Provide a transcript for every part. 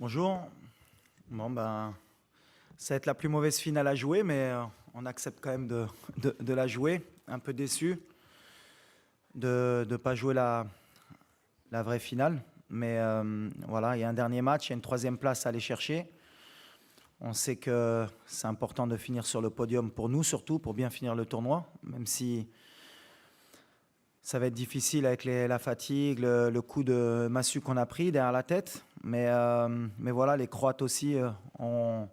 Bonjour. Bon, ben, ça va être la plus mauvaise finale à jouer, mais on accepte quand même de la jouer. Un peu déçu de ne pas jouer la vraie finale. Mais voilà, il y a un dernier match, il y a une troisième place à aller chercher. On sait que c'est important de finir sur le podium pour nous, surtout pour bien finir le tournoi, même si ça va être difficile avec la fatigue, le coup de massue qu'on a pris derrière la tête. Mais voilà, les Croates aussi auront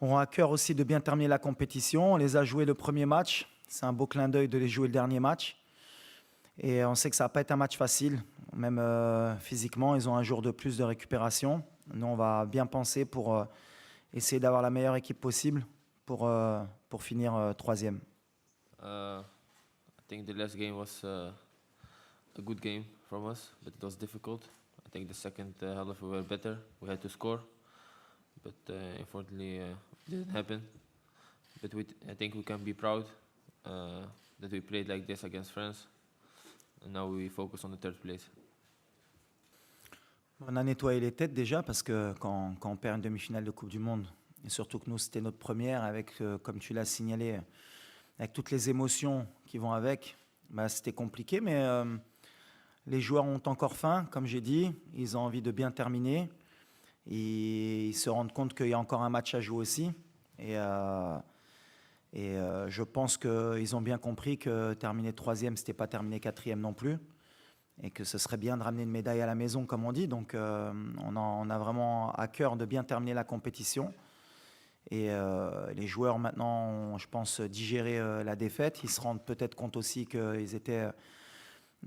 à cœur aussi de bien terminer la compétition. On les a joués le premier match. C'est un beau clin d'œil de les jouer le dernier match. Et on sait que ça va pas être un match facile. Même physiquement, ils ont un jour de plus de récupération. Nous, on va bien penser pour essayer d'avoir la meilleure équipe possible pour finir troisième. I think the last game was a good game from us, but it was difficult. I think the second half we were better. We had to score, but unfortunately it didn't happen. But I think we can be proud that we played like this against France, and now we focus on the third place. On a nettoyé les têtes déjà parce que quand on perd une demi-finale de Coupe du Monde, et surtout que nous c'était notre première avec, comme tu l'as signalé, avec toutes les émotions qui vont avec, bah, c'était compliqué, mais les joueurs ont encore faim, comme j'ai dit, ils ont envie de bien terminer, et ils se rendent compte qu'il y a encore un match à jouer aussi, et je pense qu'ils ont bien compris que terminer troisième, c'était pas terminer quatrième non plus, et que ce serait bien de ramener une médaille à la maison, comme on dit, donc on a vraiment à cœur de bien terminer la compétition. Et les joueurs maintenant ont, je pense, digéré la défaite. Ils se rendent peut-être compte aussi qu'ils étaient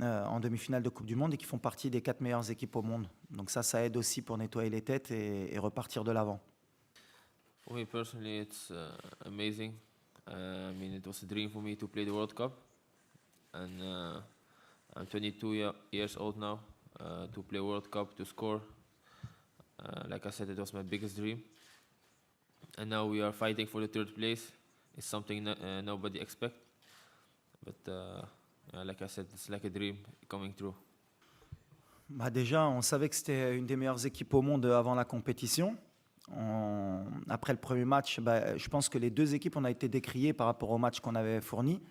en demi-finale de Coupe du Monde et qu'ils font partie des 4 meilleures équipes au monde. Donc ça aide aussi pour nettoyer les têtes et repartir de l'avant. For me personally, it's amazing. I mean, it was a dream for me to play the World Cup, and I'm 22 years old now. To play World Cup, to score, like I said, it was my biggest dream. And now we are fighting for the third place. It's something nobody expect, but like I said, it's like a dream coming true. Bah déjà, on savait que c'était une des meilleures équipes au monde avant la compétition. Après le premier match, bah, je pense que les deux équipes, on a été décriées par rapport au match qu'on avait fourni.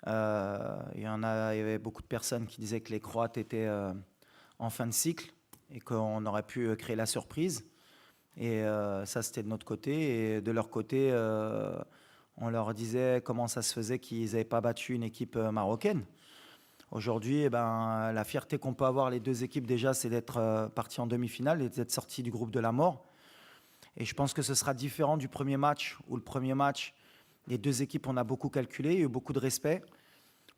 Il y avait beaucoup de personnes qui disaient que les Croates étaient en fin de cycle et qu'on aurait pu créer la surprise. Et ça, c'était de notre côté. Et de leur côté, on leur disait comment ça se faisait qu'ils n'avaient pas battu une équipe marocaine. Aujourd'hui, eh ben, la fierté qu'on peut avoir les deux équipes déjà, c'est d'être partis en demi-finale et d'être sortis du groupe de la mort. Et je pense que ce sera différent du premier match, où le premier match, les deux équipes, on a beaucoup calculé, il y a eu beaucoup de respect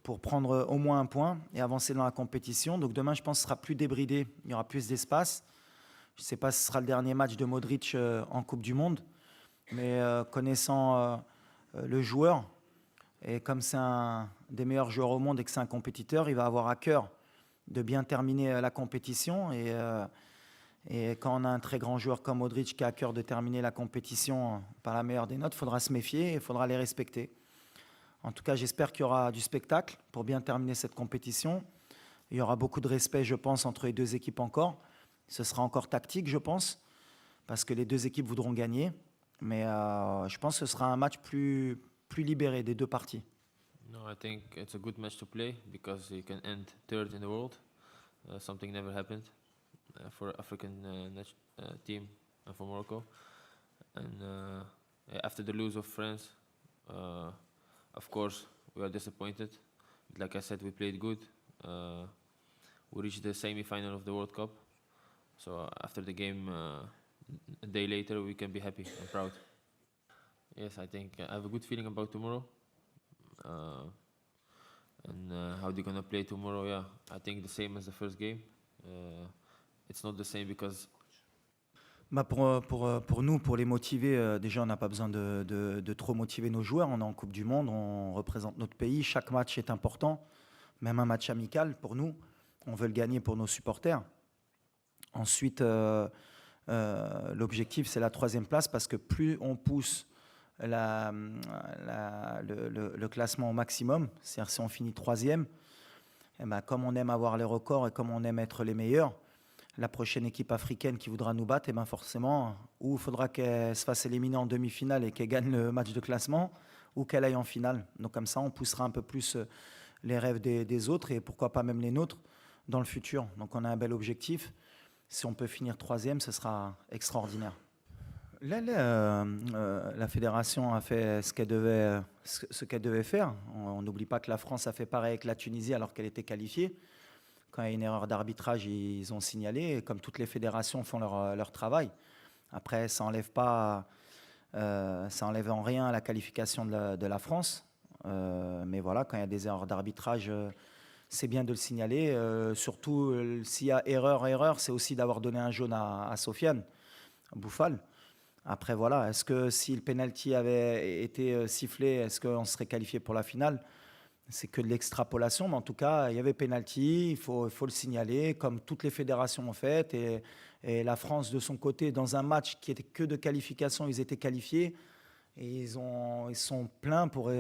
pour prendre au moins un point et avancer dans la compétition. Donc demain, je pense que ce sera plus débridé, il y aura plus d'espace. Je ne sais pas si ce sera le dernier match de Modric en Coupe du Monde, mais connaissant le joueur, et comme c'est un des meilleurs joueurs au monde et que c'est un compétiteur, il va avoir à cœur de bien terminer la compétition. Et quand on a un très grand joueur comme Modric qui a à cœur de terminer la compétition par la meilleure des notes, il faudra se méfier et il faudra les respecter. En tout cas, j'espère qu'il y aura du spectacle pour bien terminer cette compétition. Il y aura beaucoup de respect, je pense, entre les deux équipes encore. Ce sera encore tactique, je pense, parce que les deux équipes voudront gagner. Mais je pense que ce sera un match plus libéré des deux parties. No, I think it's a good match to play because you can end third in the world. Something never happened for African team and for Morocco. And after the lose of France, of course we are disappointed. But like I said, we played good. We reached the semi-final of the World Cup. So after the game, a day later, we can be happy and proud. Yes, I think I have a good feeling about tomorrow. And how they're gonna play tomorrow, yeah, I think the same as the first game. It's not the same because Bah pour nous, pour les motiver, déjà, on n'a pas besoin de trop motiver nos joueurs. On est en Coupe du Monde, on représente notre pays. Chaque match est important, même un match amical pour nous. On veut le gagner pour nos supporters. Ensuite, l'objectif, c'est la troisième place parce que plus on pousse le classement au maximum, c'est-à-dire si on finit troisième, eh ben, comme on aime avoir les records et comme on aime être les meilleurs, la prochaine équipe africaine qui voudra nous battre, et ben forcément, ou il faudra qu'elle se fasse éliminer en demi-finale et qu'elle gagne le match de classement, ou qu'elle aille en finale. Donc comme ça, on poussera un peu plus les rêves des autres et pourquoi pas même les nôtres dans le futur. Donc on a un bel objectif. Si on peut finir troisième, ce sera extraordinaire. Là, la fédération a fait ce qu'elle devait faire. On n'oublie pas que la France a fait pareil avec la Tunisie alors qu'elle était qualifiée. Quand il y a une erreur d'arbitrage, ils ont signalé. Et comme toutes les fédérations font leur travail. Après, ça enlève en rien la qualification de la France. Mais voilà, quand il y a des erreurs d'arbitrage, c'est bien de le signaler. Surtout, s'il y a erreur, c'est aussi d'avoir donné un jaune à Sofiane Bouffal. Après, voilà, est-ce que si le penalty avait été sifflé, est-ce qu'on serait qualifié pour la finale? C'est que de l'extrapolation, mais en tout cas, il y avait penalty, il faut le signaler, comme toutes les fédérations ont fait. Et la France, de son côté, dans un match qui était que de qualification, ils étaient qualifiés. Et ils sont pleins pour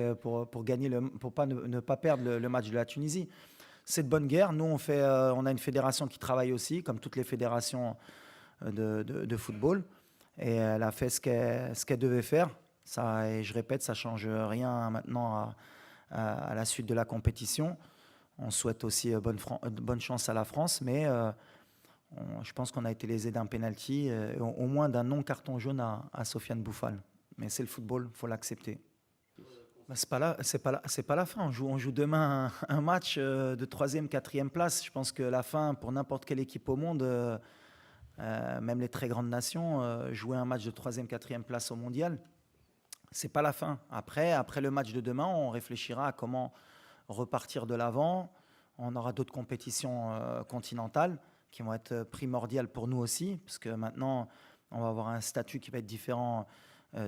gagner pour ne pas perdre le match de la Tunisie. C'est de bonne guerre. Nous, on a une fédération qui travaille aussi, comme toutes les fédérations de football. Et elle a fait ce qu'elle devait faire. Ça, et je répète, ça ne change rien maintenant à la suite de la compétition. On souhaite aussi bonne chance à la France, mais je pense qu'on a été lésé d'un penalty, au moins d'un non-carton jaune à Sofiane Bouffal. Mais c'est le football, il faut l'accepter. Ben, c'est pas la fin. On joue demain un match de 3e, 4e place. Je pense que la fin, pour n'importe quelle équipe au monde, même les très grandes nations, jouer un match de 3e, 4e place au mondial, c'est pas la fin. Après le match de demain, on réfléchira à comment repartir de l'avant. On aura d'autres compétitions continentales qui vont être primordiales pour nous aussi, parce que maintenant, on va avoir un statut qui va être différent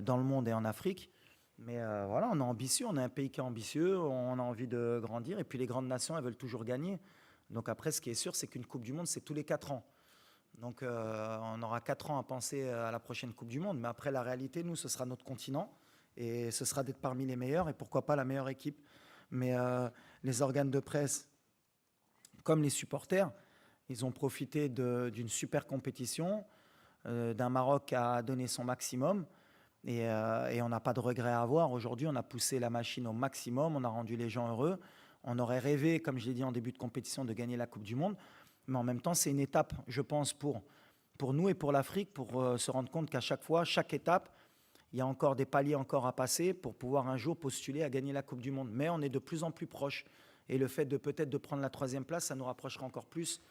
dans le monde et en Afrique. Mais voilà, on est ambitieux, on est un pays qui est ambitieux, on a envie de grandir. Et puis les grandes nations, elles veulent toujours gagner. Donc après, ce qui est sûr, c'est qu'une Coupe du Monde, c'est tous les 4 ans. Donc on aura 4 ans à penser à la prochaine Coupe du Monde. Mais après, la réalité, nous, ce sera notre continent. Et ce sera d'être parmi les meilleurs et pourquoi pas la meilleure équipe. Mais les organes de presse, comme les supporters, ils ont profité d'une super compétition, d'un Maroc qui a donné son maximum. Et on n'a pas de regret à avoir. Aujourd'hui, on a poussé la machine au maximum, on a rendu les gens heureux. On aurait rêvé, comme je l'ai dit en début de compétition, de gagner la Coupe du Monde. Mais en même temps, c'est une étape, je pense, pour nous et pour l'Afrique, pour se rendre compte qu'à chaque fois, chaque étape, il y a encore des paliers encore à passer pour pouvoir un jour postuler à gagner la Coupe du Monde. Mais on est de plus en plus proche. Et le fait de peut-être de prendre la 3e place, ça nous rapprochera encore plus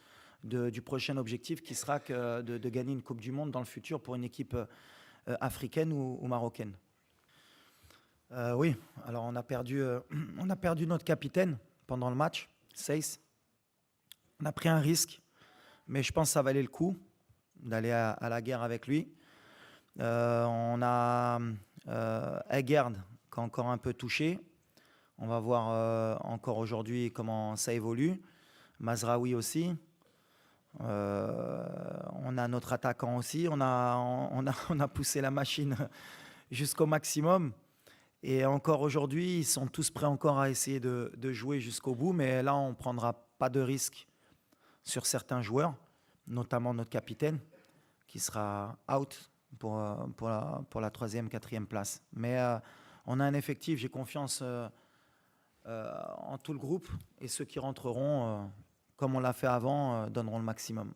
du prochain objectif qui sera de gagner une Coupe du Monde dans le futur pour une équipe africaine ou marocaine. Oui, alors on a perdu notre capitaine pendant le match, Seiss. On a pris un risque, mais je pense que ça valait le coup d'aller à la guerre avec lui. On a Egerd qui a encore un peu touché. On va voir encore aujourd'hui comment ça évolue. Mazraoui aussi. On a notre attaquant aussi. On a poussé la machine jusqu'au maximum. Et encore aujourd'hui, ils sont tous prêts encore à essayer de jouer jusqu'au bout. Mais là, on ne prendra pas de risque sur certains joueurs, notamment notre capitaine, qui sera out pour la 3e, 4e place. Mais on a un effectif, j'ai confiance en tout le groupe. Et ceux qui rentreront, comme on l'a fait avant, donneront le maximum.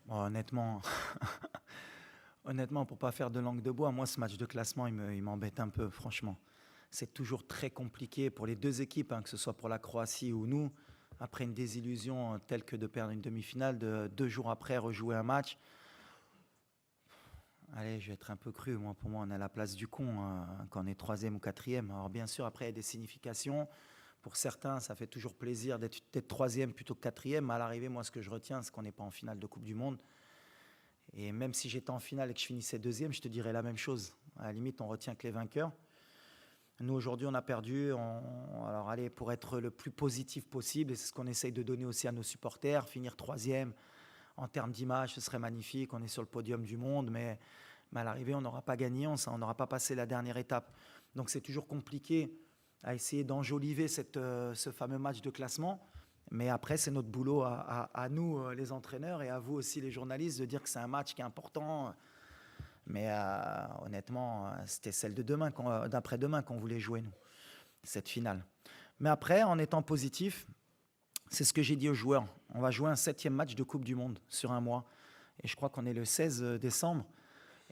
Bon, honnêtement, pour ne pas faire de langue de bois, moi, ce match de classement, il m'embête un peu, franchement. C'est toujours très compliqué pour les deux équipes, que ce soit pour la Croatie ou nous. Après une désillusion telle que de perdre une demi-finale, 2 jours après, rejouer un match. Allez, je vais être un peu cru. Pour moi, on est à la place du con quand on est 3e ou 4e. Alors bien sûr, après, il y a des significations. Pour certains, ça fait toujours plaisir d'être 3e plutôt que 4e. Mais à l'arrivée, moi, ce que je retiens, c'est qu'on n'est pas en finale de Coupe du Monde. Et même si j'étais en finale et que je finissais 2e, je te dirais la même chose. À la limite, on retient que les vainqueurs. Nous, aujourd'hui, on a perdu. Alors, allez, pour être le plus positif possible, et c'est ce qu'on essaye de donner aussi à nos supporters, finir 3e, en termes d'image, ce serait magnifique. On est sur le podium du monde, mais à l'arrivée, on n'aura pas gagné, on n'aura pas passé la dernière étape. Donc, c'est toujours compliqué à essayer d'enjoliver ce fameux match de classement. Mais après, c'est notre boulot à nous, les entraîneurs, et à vous aussi, les journalistes, de dire que c'est un match qui est important. Mais honnêtement, c'était celle de demain, d'après-demain qu'on voulait jouer, nous, cette finale. Mais après, en étant positif, c'est ce que j'ai dit aux joueurs. On va jouer un 7e match de Coupe du Monde sur un mois. Et je crois qu'on est le 16 décembre.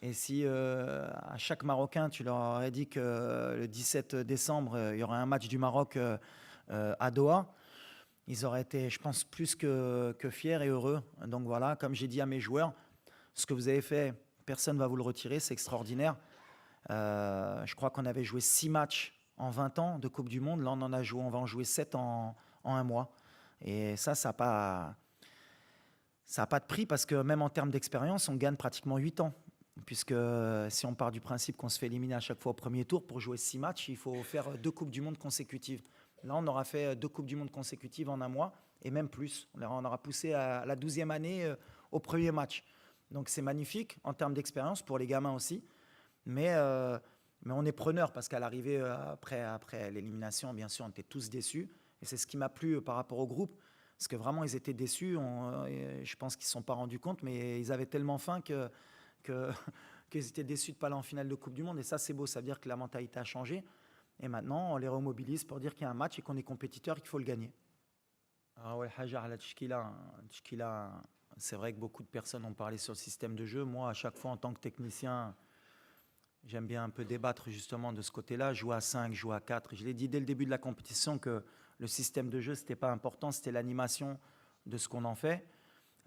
Et si à chaque Marocain, tu leur aurais dit que le 17 décembre, il y aura un match du Maroc à Doha, ils auraient été, je pense, plus que fiers et heureux. Donc voilà, comme j'ai dit à mes joueurs, ce que vous avez fait, personne ne va vous le retirer, c'est extraordinaire. Je crois qu'on avait joué 6 matchs en 20 ans de Coupe du Monde. Là, on va en jouer 7 en un mois. Et ça n'a pas de prix, parce que même en termes d'expérience, on gagne pratiquement 8 ans. Puisque si on part du principe qu'on se fait éliminer à chaque fois au premier tour, pour jouer 6 matchs, il faut faire 2 Coupes du Monde consécutives. Là, on aura fait 2 Coupes du Monde consécutives en un mois, et même plus. On aura poussé à la 12e année au premier match. Donc c'est magnifique en termes d'expérience pour les gamins aussi. Mais on est preneur, parce qu'à l'arrivée, après l'élimination, bien sûr, on était tous déçus. Et c'est ce qui m'a plu par rapport au groupe, parce que vraiment, ils étaient déçus. Je pense qu'ils ne se sont pas rendus compte, mais ils avaient tellement faim qu'ils étaient déçus de ne pas aller en finale de Coupe du Monde. Et ça, c'est beau, ça veut dire que la mentalité a changé. Et maintenant, on les remobilise pour dire qu'il y a un match et qu'on est compétiteur et qu'il faut le gagner. Ah ouais, Hajar à la Tchkila. C'est vrai que beaucoup de personnes ont parlé sur le système de jeu. Moi, à chaque fois, en tant que technicien, j'aime bien un peu débattre justement de ce côté-là. Jouer à 5, jouer à 4. Je l'ai dit dès le début de la compétition que le système de jeu, ce n'était pas important, c'était l'animation de ce qu'on en fait.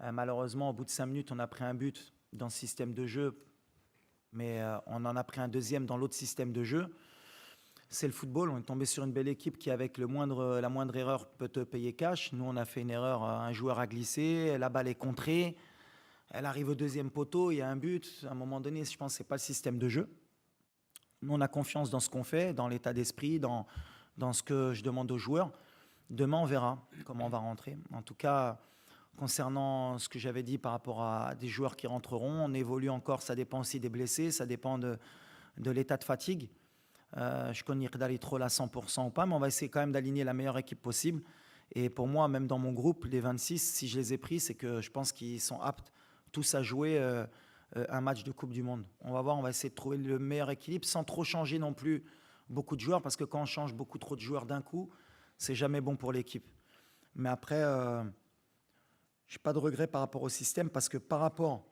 Malheureusement, au bout de 5 minutes, on a pris un but dans ce système de jeu, mais on en a pris un deuxième dans l'autre système de jeu. C'est le football, on est tombé sur une belle équipe qui, avec la moindre erreur, peut te payer cash. Nous, on a fait une erreur, un joueur a glissé, la balle est contrée, elle arrive au deuxième poteau, il y a un but. À un moment donné, je pense que ce n'est pas le système de jeu. Nous, on a confiance dans ce qu'on fait, dans l'état d'esprit, dans ce que je demande aux joueurs. Demain, on verra comment on va rentrer. En tout cas, concernant ce que j'avais dit par rapport à des joueurs qui rentreront, on évolue encore, ça dépend aussi des blessés, ça dépend de l'état de fatigue. Je connais d'aller trop à 100% ou pas, mais on va essayer quand même d'aligner la meilleure équipe possible. Et pour moi, même dans mon groupe, les 26, si je les ai pris, c'est que je pense qu'ils sont aptes tous à jouer un match de Coupe du Monde. On va voir, on va essayer de trouver le meilleur équilibre sans trop changer non plus beaucoup de joueurs, parce que quand on change beaucoup trop de joueurs d'un coup, c'est jamais bon pour l'équipe. Mais après, je n'ai pas de regret par rapport au système, parce que par rapport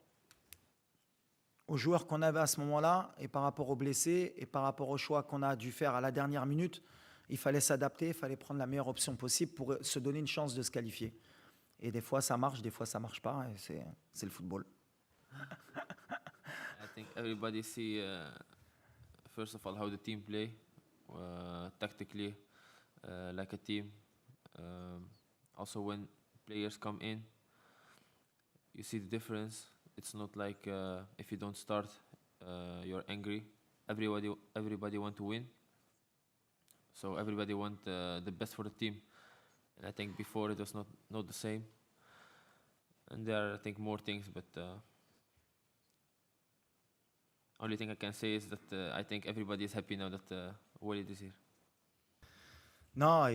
aux joueurs qu'on avait à ce moment-là, et par rapport aux blessés, et par rapport au choix qu'on a dû faire à la dernière minute, il fallait s'adapter, il fallait prendre la meilleure option possible pour se donner une chance de se qualifier. Et des fois ça marche, des fois ça marche pas, et c'est le football. I think everybody see first of all how the team play tactically like a team. Also, when players come in, you see the difference. It's not like if you don't start, you're angry. Everybody want to win. So everybody want the best for the team. And I think before it was not the same. And there are, I think, more things, but only thing I can say is that I think everybody is happy now that Walid is here. Non,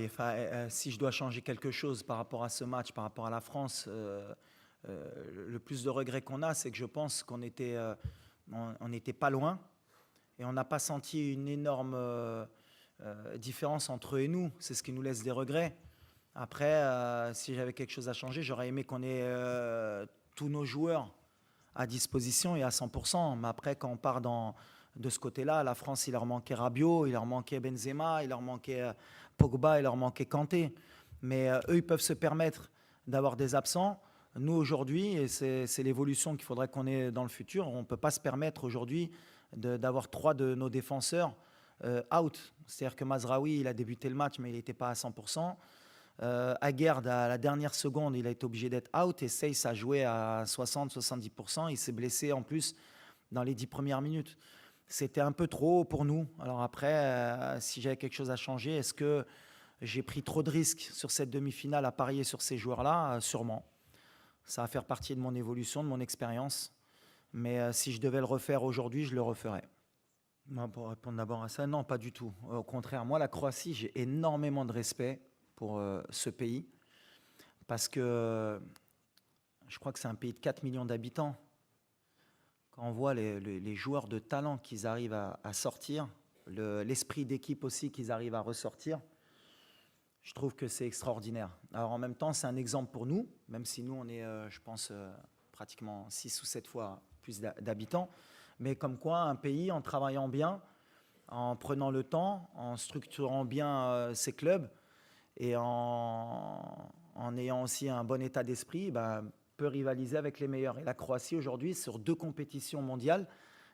si je dois changer quelque chose par rapport à ce match, par rapport à la France, le plus de regrets qu'on a, c'est que je pense qu'on était, on n'était pas loin, et on n'a pas senti une énorme différence entre eux et nous. C'est ce qui nous laisse des regrets. Après, si j'avais quelque chose à changer, j'aurais aimé qu'on ait tous nos joueurs à disposition et à 100%. Mais après, quand on part de ce côté-là, la France, il leur manquait Rabiot, il leur manquait Benzema, il leur manquait Pogba, il leur manquait Kanté. Mais eux, ils peuvent se permettre d'avoir des absents. Nous, aujourd'hui, et c'est l'évolution qu'il faudrait qu'on ait dans le futur, on ne peut pas se permettre aujourd'hui d'avoir 3 de nos défenseurs out. C'est-à-dire que Mazraoui, il a débuté le match, mais il n'était pas à 100%. Aguerd, à la dernière seconde, il a été obligé d'être out, et Seyss a joué à 60-70%. Il s'est blessé en plus dans les 10 premières minutes. C'était un peu trop pour nous. Alors après, si j'avais quelque chose à changer, est-ce que j'ai pris trop de risques sur cette demi-finale à parier sur ces joueurs-là? Sûrement. Ça va faire partie de mon évolution, de mon expérience. Mais si je devais le refaire aujourd'hui, je le referais. Moi, pour répondre d'abord à ça, non, pas du tout. Au contraire, moi, la Croatie, j'ai énormément de respect pour ce pays. parce que je crois que c'est un pays de 4 millions d'habitants. Quand on voit les joueurs de talent qu'ils arrivent à sortir, l'esprit d'équipe aussi qu'ils arrivent à ressortir, je trouve que c'est extraordinaire. Alors en même temps, c'est un exemple pour nous, même si nous, on est, je pense, pratiquement 6 ou 7 fois plus d'habitants. Mais comme quoi, un pays, en travaillant bien, en prenant le temps, en structurant bien ses clubs et en ayant aussi un bon état d'esprit, ben, peut rivaliser avec les meilleurs. Et la Croatie, aujourd'hui, sur 2 compétitions mondiales,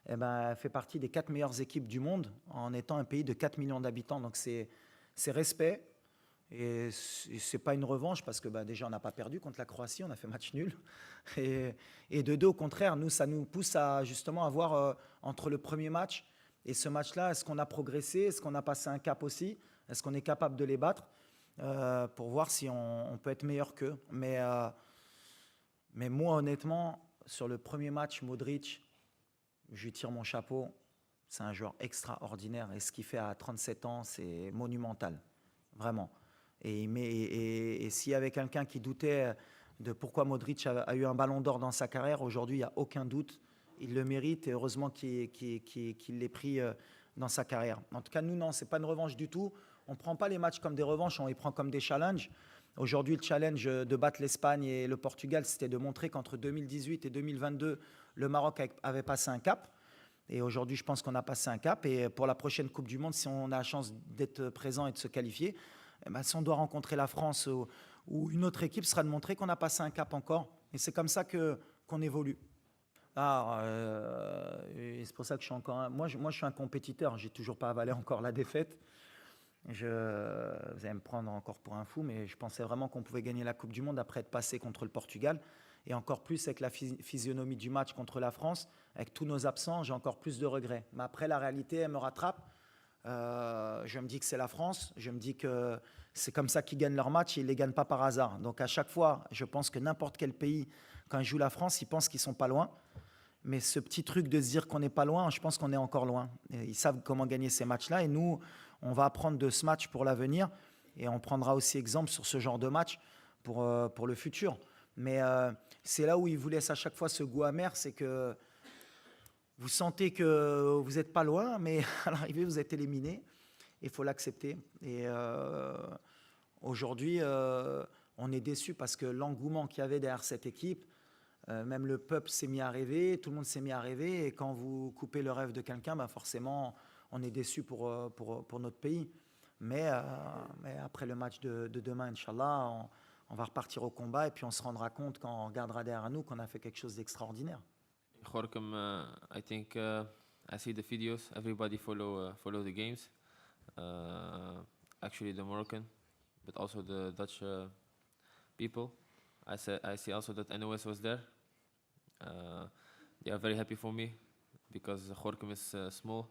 eh ben, fait partie des 4 meilleures équipes du monde en étant un pays de 4 millions d'habitants. Donc c'est respect. Et ce n'est pas une revanche parce que bah, déjà, on n'a pas perdu contre la Croatie, on a fait match nul. Et de deux, au contraire, nous, ça nous pousse à justement avoir entre le premier match et ce match-là, est-ce qu'on a progressé? Est-ce qu'on a passé un cap aussi? Est-ce qu'on est capable de les battre pour voir si on peut être meilleur qu'eux? Mais moi, honnêtement, sur le premier match, Modric, je lui tire mon chapeau. C'est un joueur extraordinaire. Et ce qu'il fait à 37 ans, c'est monumental. Vraiment. Et s'il y avait quelqu'un qui doutait de pourquoi Modric a eu un ballon d'or dans sa carrière, aujourd'hui, il n'y a aucun doute. Il le mérite et heureusement qu'il l'ait pris dans sa carrière. En tout cas, nous, non, ce n'est pas une revanche du tout. On ne prend pas les matchs comme des revanches, on les prend comme des challenges. Aujourd'hui, le challenge de battre l'Espagne et le Portugal, c'était de montrer qu'entre 2018 et 2022, le Maroc avait passé un cap. Et aujourd'hui, je pense qu'on a passé un cap. Et pour la prochaine Coupe du Monde, si on a la chance d'être présent et de se qualifier, eh ben, si on doit rencontrer la France ou une autre équipe, ce sera de montrer qu'on a passé un cap encore. Et c'est comme ça qu'on évolue. Et c'est pour ça que je suis encore moi, je suis un compétiteur. J'ai toujours pas avalé encore la défaite. Vous allez me prendre encore pour un fou, mais je pensais vraiment qu'on pouvait gagner la Coupe du Monde après être passé contre le Portugal. Et encore plus avec la physionomie du match contre la France, avec tous nos absents, j'ai encore plus de regrets. Mais après, la réalité, elle me rattrape. Je me dis que c'est la France, je me dis que c'est comme ça qu'ils gagnent leur match et ils ne les gagnent pas par hasard. Donc à chaque fois, je pense que n'importe quel pays, quand ils jouent la France, ils pensent qu'ils ne sont pas loin. Mais ce petit truc de se dire qu'on n'est pas loin, je pense qu'on est encore loin. Et ils savent comment gagner ces matchs-là et nous, on va apprendre de ce match pour l'avenir et on prendra aussi exemple sur ce genre de match pour le futur. Mais c'est là où ils vous laissent à chaque fois ce goût amer, c'est que vous sentez que vous n'êtes pas loin, mais à l'arrivée, vous êtes éliminé. Il faut l'accepter. Et aujourd'hui, on est déçus parce que l'engouement qu'il y avait derrière cette équipe, même le peuple s'est mis à rêver, tout le monde s'est mis à rêver. Et quand vous coupez le rêve de quelqu'un, bah forcément, on est déçus pour notre pays. Mais après le match de demain, Inch'Allah, on va repartir au combat et puis on se rendra compte quand on regardera derrière nous qu'on a fait quelque chose d'extraordinaire. Gorkum, I think I see the videos. Everybody follow the games. Actually, the Moroccan, but also the Dutch people. I see also that NOS was there. They are very happy for me because Gorkum is small.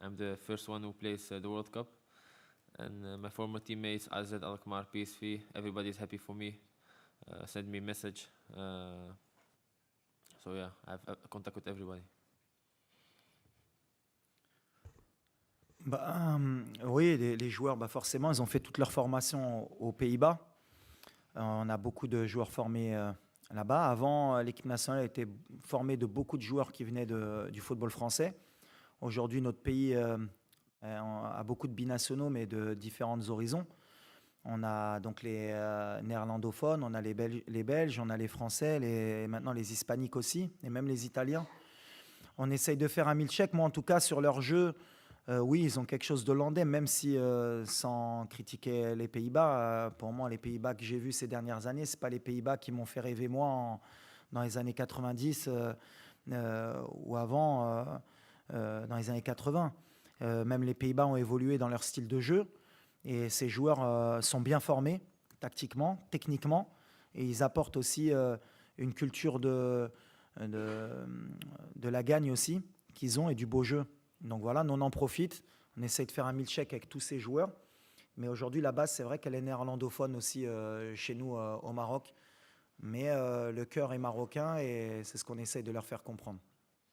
I'm the first one who plays the World Cup, and my former teammates AZ Alkmaar, PSV, everybody is happy for me. Send me a message. So yeah, I have contact with everybody. Oui, les joueurs, forcément, ils ont fait toute leur formation aux Pays-Bas. On a beaucoup de joueurs formés là-bas. Avant, l'équipe nationale était formée de beaucoup de joueurs qui venaient du football français. Aujourd'hui, notre pays a beaucoup de binationaux, mais de différents horizons. On a donc les néerlandophones, on a les Belges, on a les Français, maintenant les Hispaniques aussi, et même les Italiens. On essaye de faire un milkshake. Moi, en tout cas, sur leur jeu, oui, ils ont quelque chose d'hollandais, même si, sans critiquer les Pays-Bas, pour moi, les Pays-Bas que j'ai vus ces dernières années, ce n'est pas les Pays-Bas qui m'ont fait rêver, moi, dans les années 90 ou avant, dans les années 80. Même les Pays-Bas ont évolué dans leur style de jeu. Et ces joueurs sont bien formés, tactiquement, techniquement, et ils apportent aussi une culture de la gagne aussi qu'ils ont et du beau jeu. Donc voilà, nous on en profite, on essaie de faire un milkshake avec tous ces joueurs. Mais aujourd'hui, la base, c'est vrai qu'elle est néerlandophone aussi chez nous au Maroc. Mais le cœur est marocain et c'est ce qu'on essaie de leur faire comprendre.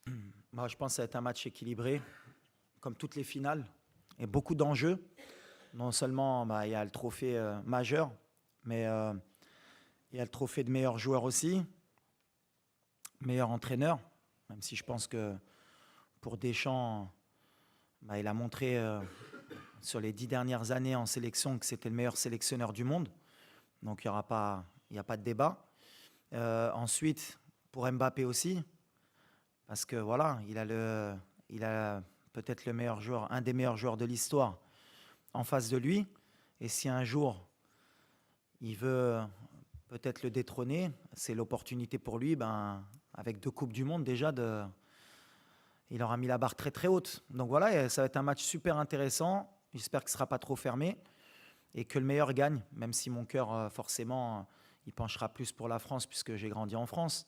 Je pense que ça va être un match équilibré, comme toutes les finales, et beaucoup d'enjeux. Non seulement il y a le trophée majeur, mais Il y a le trophée de meilleur joueur aussi, meilleur entraîneur, même si je pense que pour Deschamps, il a montré sur les 10 dernières années en sélection que c'était le meilleur sélectionneur du monde. Donc il n'y a pas de débat. Ensuite, pour Mbappé aussi, parce que voilà, il a peut-être le meilleur joueur, un des meilleurs joueurs de l'histoire en face de lui. Et si un jour il veut peut-être le détrôner, c'est l'opportunité pour lui, avec 2 Coupes du Monde déjà, il aura mis la barre très très haute. Donc voilà, ça va être un match super intéressant. J'espère qu'il ne sera pas trop fermé et que le meilleur gagne, même si mon cœur, forcément, il penchera plus pour la France puisque j'ai grandi en France.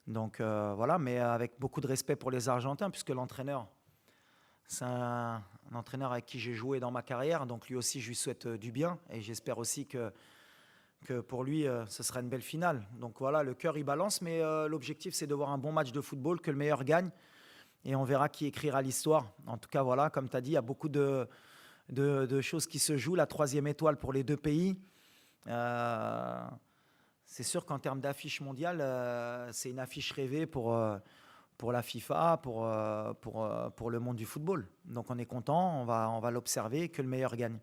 Donc voilà, mais avec beaucoup de respect pour les Argentins, puisque l'entraîneur, c'est un entraîneur avec qui j'ai joué dans ma carrière, donc lui aussi je lui souhaite du bien et j'espère aussi que pour lui ce sera une belle finale. Donc voilà, le cœur il balance, mais l'objectif c'est de voir un bon match de football, que le meilleur gagne et on verra qui écrira l'histoire. En tout cas voilà, comme tu as dit, il y a beaucoup de choses qui se jouent, la 3e étoile pour les 2 pays. C'est sûr qu'en termes d'affiche mondiale, c'est une affiche rêvée pour la FIFA, pour le monde du football. Donc on est content, on va l'observer, que le meilleur gagne.